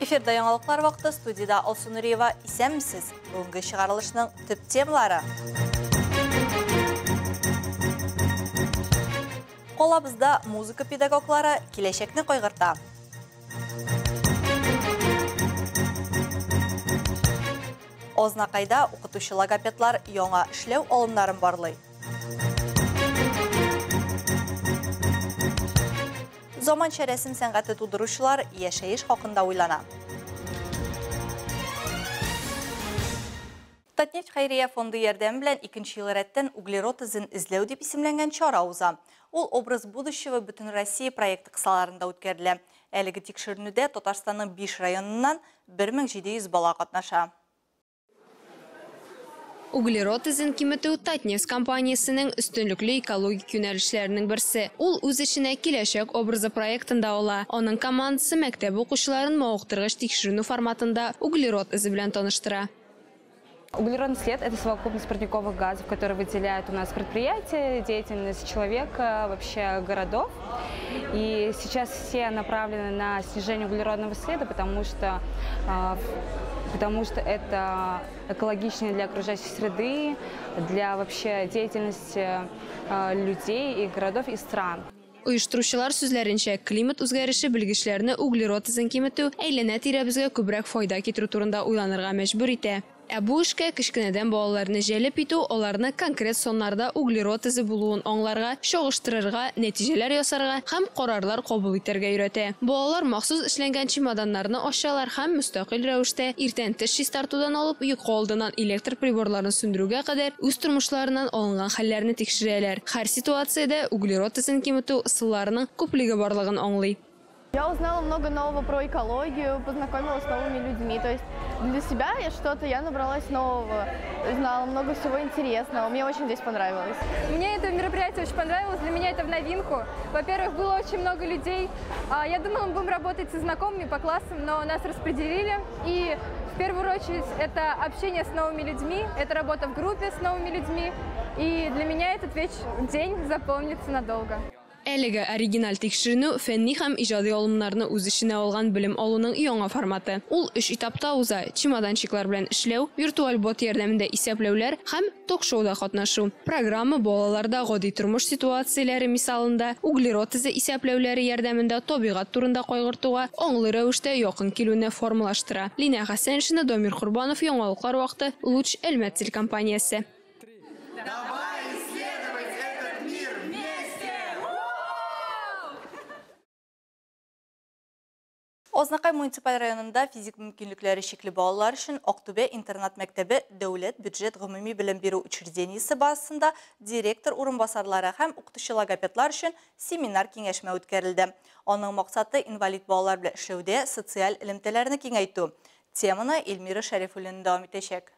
Эфирда яңалыклар вакыты, студияда Алсу Нуриева. Исәнмесез? Бүгенге чыгарылышның төп темалары. Колабызда музыка педагоглары киләчәкне койгырта. Ознакайда укытучы логопедлар яңа эшләү алымнарын барлый. Заманча рәсем сәнгате тудыручылар яшәеш хакында уйлана. Татнефть Хәйрия фонды ярдәме белән 2нче ел рәттән углерод изен эзләү дип исемләнгән чара уза. Ул образ будущего бөтен Россия проекты кысаларында үткәрелә. Әлеге тикшеренүдә Татарстанның 5 районыннан 1700 бала катнаша. Углерод изен киметү Татнефть компаниясының өстенлекле экологик юнәлешләренең берсе. Ул үз эшенә киләчәк образы проектында ала. Аның командасы мәктәп укучыларын мавыктыргыч тикшеренү форматында углерод изе белән таныштыра. Углеродный след – это совокупность парниковых газов, которые выделяют у нас предприятия, деятельность человека, вообще городов. И сейчас все направлены на снижение углеродного следа, потому что это экологичнее для окружающей среды, для вообще деятельности людей и городов и стран. Оештыручылар сүзләренчә, климат үзгәреше белгечләрне углерод изен киметү әйләнә-тирәбезгә күбрәк файда китерү турында уйланырга мәҗбүр итә. Бу эшкә кечкенәдән балаларны җәлеп итү, аларны конкрет соннарда углерод изе булуын аңларга, чагыштырырга, нәтиҗәләр ясарга һәм карарлар кабул итәргә өйрәтә. Балалар махсус эшләнгән чемоданнарны ачалар һәм мөстәкыйль рәвештә иртән теш чистартудан алып йокы алдыннан электр приборларын сүндерүгә кадәр үз тормышларыннан алынган хәлләрне тикшерәләр. Һәр ситуациядә углерод изен киметү ысулларының күплеге барлыгын аңлый. Я узнала много нового про экологию, познакомилась с новыми людьми. То есть для себя я набралась нового, узнала много всего интересного. Мне очень здесь понравилось. Мне это мероприятие очень понравилось, для меня это в новинку. Во-первых, было очень много людей. Я думала, мы будем работать со знакомыми по классам, но нас распределили. И в первую очередь это общение с новыми людьми, это работа в группе с новыми людьми. И для меня этот день запомнится надолго. Әлеге оригиналь тикшеренү фәнни һәм иҗади алымнарны үз эшенә алган белем алуның яңа форматы. Ул 3 этапта уза: чемоданчиклар белән эшләү, виртуаль бот ярдәмендә исәпләүләр һәм ток-шоуда катнашу. Программа балаларда гади тормыш ситуацияләре мисалында углерод изе исәпләүләре ярдәмендә табигать турында кайгыртуга аңлы рәвештә якын килүне формалаштыра. Лина Хәсәншина, Дамир Курбанов, яңалыклар вакыты, Луч Әлмәт телекомпаниясе. Ознакай муниципаль районында физик мөмкинлекләре чикле балалар өчен Актүбә интернат мәктәбе дәүләт бюджет гомуми белем бирү учреждениесе базасында директор урынбасарлары һәм укытучы логопедлар өчен семинар киңәшмә үткәрелде. Аның максаты инвалид балалар белән эшләүдә социаль элемтәләрне киңәйтү. Теманы Эльмира Шәрифуллина дәвам итәчәк.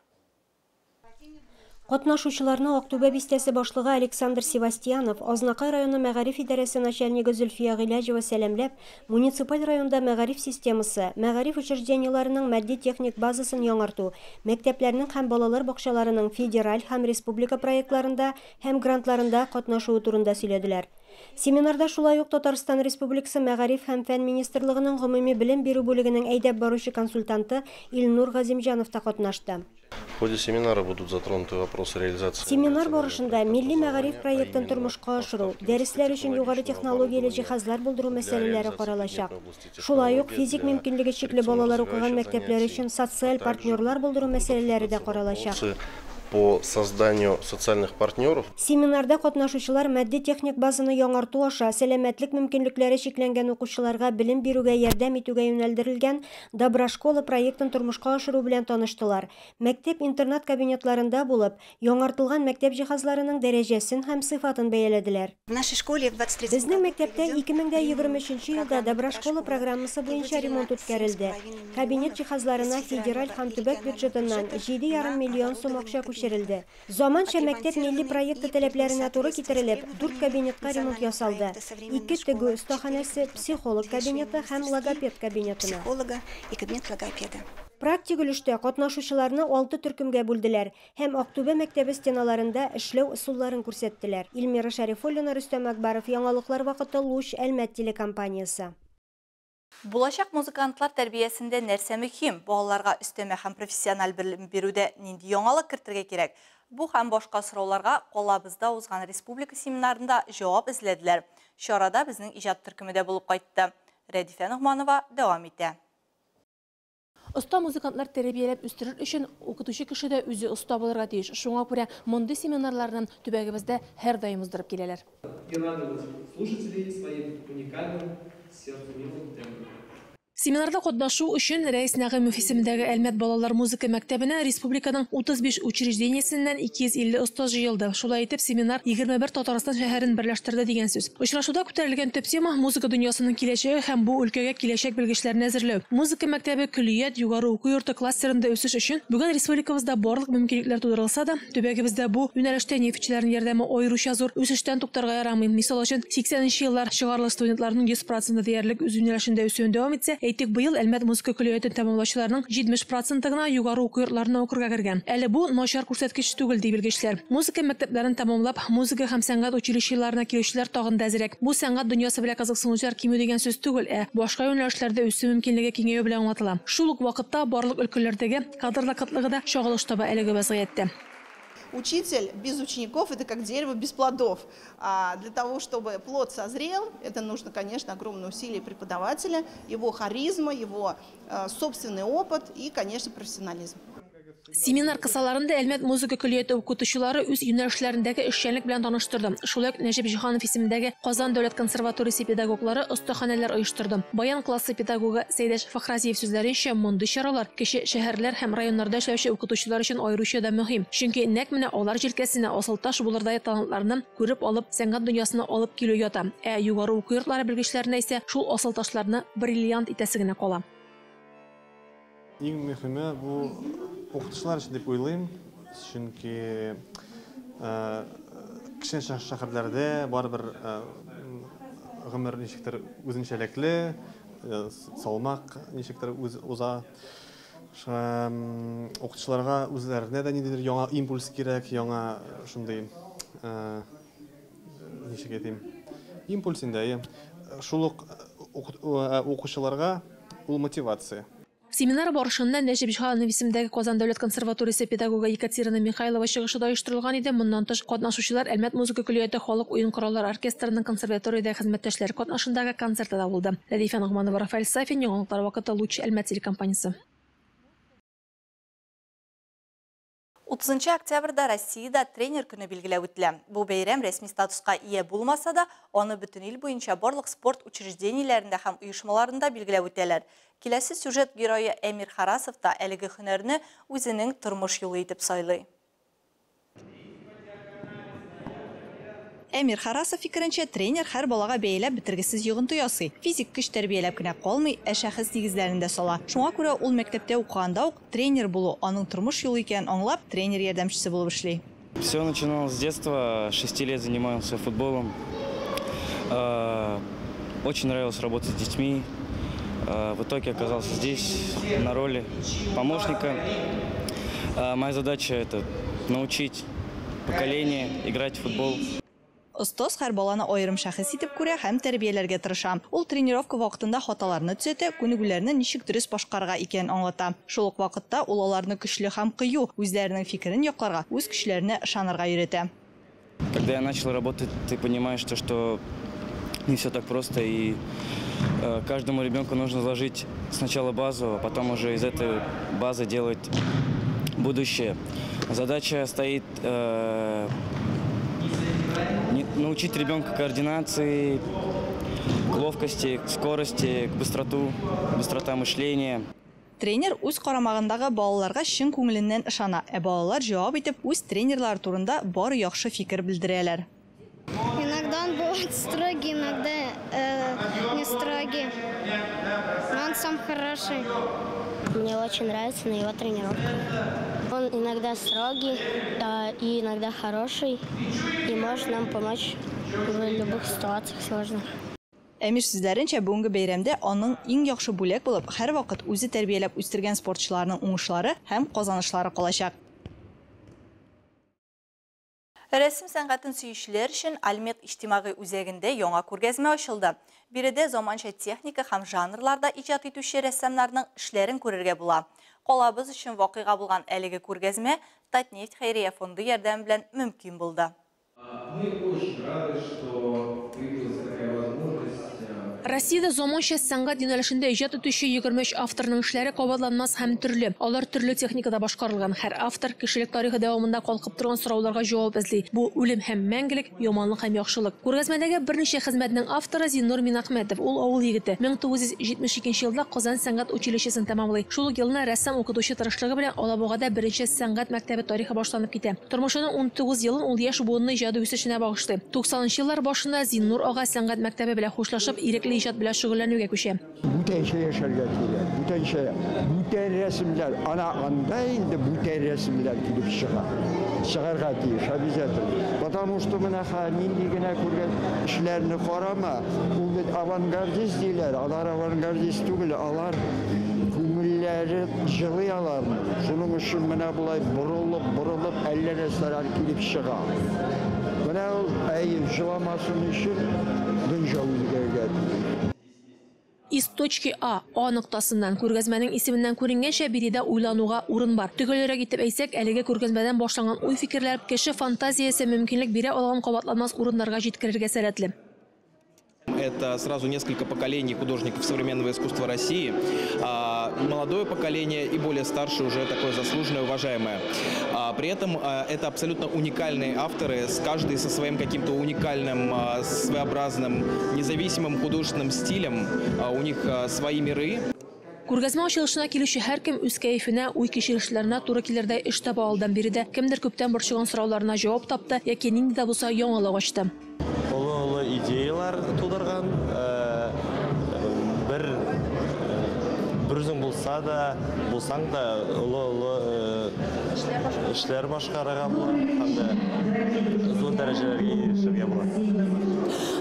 Катнашучыларны Актүбә бистәсе башлыгы Александр Севастьянов, Азнакай районы мәгариф идарәсе начальнигы Зөлфия Гыйләҗева сәламләп, муниципаль районда мәгариф системасы, мәгариф учреждениеләренең матди-техник базасын яңарту, мәктәпләрнең һәм балалар бакчаларының федераль һәм республика проектларында һәм грантларында катнашуы турында сөйләделәр. Семинарда шулай ук Татарстан Республикасы мәгариф һәм фән министрлыгының гомуми белем бирү бүлегенең әйдәп баручы консультанты Илнур Газимҗанов та катнашты. В ходе семинара будут затронуты вопросы реализации. Семинар барышында милли мәгариф проектын тормышка ашыру, дәресләр өчен югары технологияле җиһазлар булдыру мәсьәләләре каралачак. Шулай ук физик мөмкинлеге чикле балалар укыган мәктәпләр өчен социаль партнерлар булдыру мәсьәләләре дә каралачак. По созданию социальных партнеров. Семинарда катнашучылар матди-техник базаны яңарту аша сәламәтлек мөмкинлекләре чикләнгән укучыларга белем бирүгә ярдәм итүгә юнәлдерелгән Добра школа проектын тормышка ашыру белән таныштылар. Мәктәп-интернат кабинетларында булып, яңартылган мәктәп җиһазларының дәрәҗәсен һәм сыйфатын бәяләделәр. Безнең мәктәптә 2023 елда Добра школа программасы буенча ремонт үткәрелде. Кабинет җиһазларына федераль һәм төбәк бюджетыннан 7,5 миллион сум акча күчерелде. Заманча мәктәп милли проекты таләпләренә туры китерелеп, 4 кабинетка ремонт ясалды. 2 тегү остаханәсе, психолог кабинеты һәм логопед кабинетына. Практик өлештә катнашучыларны 6 төркемгә бүлделәр һәм Актүбә мәктәбе стеналарында эшләү ысулларын күрсәттеләр. Эльмира Шәрифуллина, Рөстәм Акбаров, яңалыклар вакыты, Луч Әлмәт телекомпаниясе. Булачак музыкантлар тәрбиясендә нәрсә мөһим? Балаларга өстәмә һәм профессиональ белем бирүдә нинди яңалык кертергә кирәк? Бу һәм башка сорауларга калабызда узган республика семинарында җавап эзләделәр. Чарада безнең иҗат төркеме дә булып кайтты. Рәдифә Нугманова дәвам итә. Оста музыкантлар тәрбияләп үстерер өчен укытучы кеше дә үзе оста булырга тиеш. Шуңа күрә мондый семинарлардан төбәгебездә һәр даим уздырып киләләр. Семинарда катнашу өчен Рәис Нәгыймов исемендәге Әлмәт балалар музыка мәктәбенә республиканың 35 учреждениесеннән 250 оста җыелды. Шулай итеп, семинар 21 Татарстан шәһәрен берләштерде дигән сүз. Очрашуда күтәрелгән төп тема музыка дөньясының киләчәге һәм бу өлкәгә киләчәк белгечләрне әзерләү. Музыка мәктәбе көллият югары уку йорты кластерында үсеш өчен бүген республикабызда барлык мөмкинлекләр тудырылса да, төбәгебездә бу юнәлештә нефтьчеләрнең ярдәме аеруча зур. Үсештән туктарга ярамый. Мисал өчен 80нче еллар чыгарлы студентларның 100% диярлек үз юнәлешендә үсүен дәвам итсә, әйтик, быел Әлмәт музыка көллиятын тәмамлаучыларның 70% гына югары уку йортларына укырга кергән. Әле бу начар күрсәткеч түгел ди белгечләр. Музыка мәктәпләрен тәмамлап, музыка һәм сәнгать училищеларына килүчеләр тагын да әзрәк. Бу сәнгать дөньясы белән кызыксынучылар кимү дигән сүз түгел, башка юнәлешләрдә үсү мөмкинлеге киңәю белән аңлатыла. Шул ук вакытта барлык өлкәләрдәге кадрлар кытлыгы да чагылыш таба әлеге вазгыятьтә. Учитель без учеников – это как дерево без плодов. А для того, чтобы плод созрел, это нужно, конечно, огромное усилие преподавателя, его харизма, его собственный опыт и, конечно, профессионализм. Семинар кысаларында Әлмәт музыка көллияте укытучылары үз юнәлешләрендәге эшчәнлек белән таныштырды. Шулай ук Нәҗип Җиһанов исемендәге Казан дәүләт консерваториясе педагоглары остаханәләр оештырды. Баян классы педагогы Сәйдәш Фахразиев сүзләренчә, мондый чаралар кече шәһәрләр һәм районнарда эшләүче укытучылар өчен аеруча да мөһим. Чөнки нәкъ менә алар җилкәсенә асылташ булырдай талантларны күреп алып, сәнгать дөньясына алып килү ята. Югары уку йортлары белгечләренә исә шул асылташларны бриллиант итәсе генә кала. Иң мөһиме бу укытучылар өчен дип уйлыйм, чөнки кече шәһәрләрдә барыбер гомер ничектер үзенчәлекле, салмак ничектер уза. Укытучыларга үзләренә дә ниндидер яңа импульс кирәк, яңа шундый ничек әйтим, импульс инде. Шул ук укучыларга ул мотивация. Семинар барышында Нәҗип Җиһанов исемендәге Казан дәүләт консерваториясе педагогы Екатерина Михайлова чыгышы да оештырылган иде. Моннан тыш катнашучылар Әлмәт музыка көллияте халык уен кораллары оркестрының консерваториядә хезмәттәшләр катнашындагы концерты да булды. Рәдифә Нугманова, Рафаэль Сафин, яңалыклар вакыты Луч Әлмәт телекомпаниясе. 30 октябрьдә Россиядә тренер көне билгеләп үтелә. Бу бәйрәм рәсми статуска ия булмаса да, аны бөтен ил буенча барлык спорт учреждениеләрендә һәм оешмаларында билгеләп үтәләр. Киләсе сюжет герое Әмир Харасов та әлеге һөнәрне үзенең тормыш юлы итеп сайлый. Әмир Харасов фикеренчә, тренер һәр балага бәяләп бетергесез йогынты ясый. Физик көч тәрбияләп кенә калмый, шәхес нигезләрендә сала. Шуңа күрә ул мәктәптә укыганда ук тренер булу, аның тормыш юлы икәнен аңлап, тренер ярдәмчесе булып эшли. Все начиналось с детства, 6 лет занимался футболом. Очень нравилось работать с детьми. В итоге оказался здесь на роли помощника. Моя задача – это научить поколение играть в футбол. Остаз һәр баланы аерым шәхес итеп күрә һәм тәрбияләргә тырыша. Ул тренировка вакытында хаталарны төзәтә, күнегүләрне ничек дөрес башкарырга икәнен аңлата. Шул ук вакытта ул аларны көчле һәм кыю, үзләренең фикерен якларга, үз көчләренә ышанырга өйрәтә. Когда я начал работать, ты понимаешь, что не все так просто, и каждому ребенку нужно заложить сначала базу, а потом уже из этой базы делать будущее. Задача стоит научить ребенка координации, к ловкости, к скорости, к быстрота мышления. Тренер үз карамагындагы балаларга чын күңеленнән ышана, балалар җавап итеп үз тренерлар турында бары яхшы фикер белдерәләр. Иногда он бывает строгий, иногда не строгий. Но он сам хороший. Мне очень нравится на его тренировках. Он иногда строгий и иногда хороший. И может нам помочь в любых ситуациях сложных. Әмир сүзләренчә, бүгенге бәйрәмдә аның иң яхшы бүләк булып, һәр вакыт үзе тәрбияләп үстергән спортчыларның уңышлары һәм казанышлары калачак. Рәсем сәнгатен сөючеләр өчен Әлмәт иҗтимагый үзәгендә яңа күргәзмә ачылды. Биреде заманча техника һәм жанрларда иҗат итүче рәссамнарның эшләрен күрергә була. Колабыз өчен вакыйга булган әлеге күргәзмә Татнефть хәйрия фонды ярдәме белән мөмкин булды. Мы очень рады, что появилась такая возможность. Россиядә заманча сәнгать юнәлешендә иҗат итүче 23 авторның эшләре кабатланмас һәм төрле. Алар төрле техникада башкарылган. Һәр автор кешелек тарихы дәвамында калкып торган сорауларга җавап эзли. Бу үлем һәм мәңгелек, яманлык һәм яхшылык. Күргәзмәдәге берничә хезмәтнең авторы Зиннур Минахмәтов. Ул авыл егете. 1972 елда Казан сәнгать училищесын тәмамлый. Шул ук елны рәссам укытучы тырышлыгы белән Алабугада беренче сәнгать мәктәбе тарихы башланып китә. Тормышының 19 елын ул яшь буынны иҗади үсешенә багышлый. 90 еллар башында Зиннур ага сәнгать мәктәбе белән хушлашып, ирекле иҗат белән шөгыльләнүгә күчә. Бүтән şey yaşarga килә. Бүтән şey. Бүтән рәсемләр, ана анда инде бүтән рәсемләр килеп чыга. Чыгарга тиеш обязательно. Потому что менә нинди генә күргән эшләрне карама, ул бит авангардист диләр. Алар авангардист түгел, алар күңелләре җылый алар. Шуның өчен менә булай борылып әллә нәрсәләр килеп чыга. Менә ул җыламасын өчен дөнья үзгәргән. Из точки А нуктасыннан күргәзмәнең исеменнән күренгәнчә биредә уйлануга урын бар. Төгәлрәк итеп әйтсәк, әлеге күргәзмәдән башланган уй-фикерләр кеше фантазиясе мөмкинлек бирә алган кабатланмас урыннарга җиткерергә сәләтле. Это сразу несколько поколений художников современного искусства России. Молодое поколение и более старшее уже такое заслуженное, уважаемое. При этом это абсолютно уникальные авторы, каждый со своим каким-то уникальным, своеобразным, независимым художественным стилем. У них свои миры. Күргәзмә ачылышына килүче һәркем үз кәефенә, уй кичерешләренә туры килердәй эш таба алдан биредә. Кемдер күптән борчыган сорауларына җавап тапты, яки нинди дә булса яңалык ачты. Олы идеялар тудырган, бер үзең булса да, булсаң да олы эшләр башкарырга була, һәм дә зур дәрәҗәләргә ирешергә була.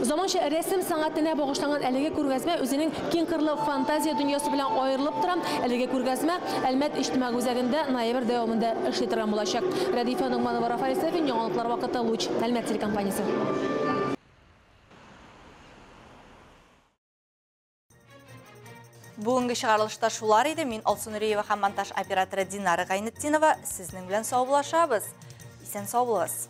Заманча рәсем сәнгатенә багышланган әлеге күргәзмә үзенең киң кырлы фантазия дөньясы белән аерылып тора. Әлеге күргәзмә Әлмәт иҗтимагый үзәгендә ноябрь дәвамында эшли торган булачак. Радифа Нугманова, Рафаэль Сафин, яңалыклар вакыты Луч, Әлмәт телекомпаниясе. Бүгінгі шығарылышта шулар еді. Мен Алсу Нұриева һәм монтаж операторы Динара Гайнетдинова. Сезнең белән сау булашабыз. Исән сау булыгыз.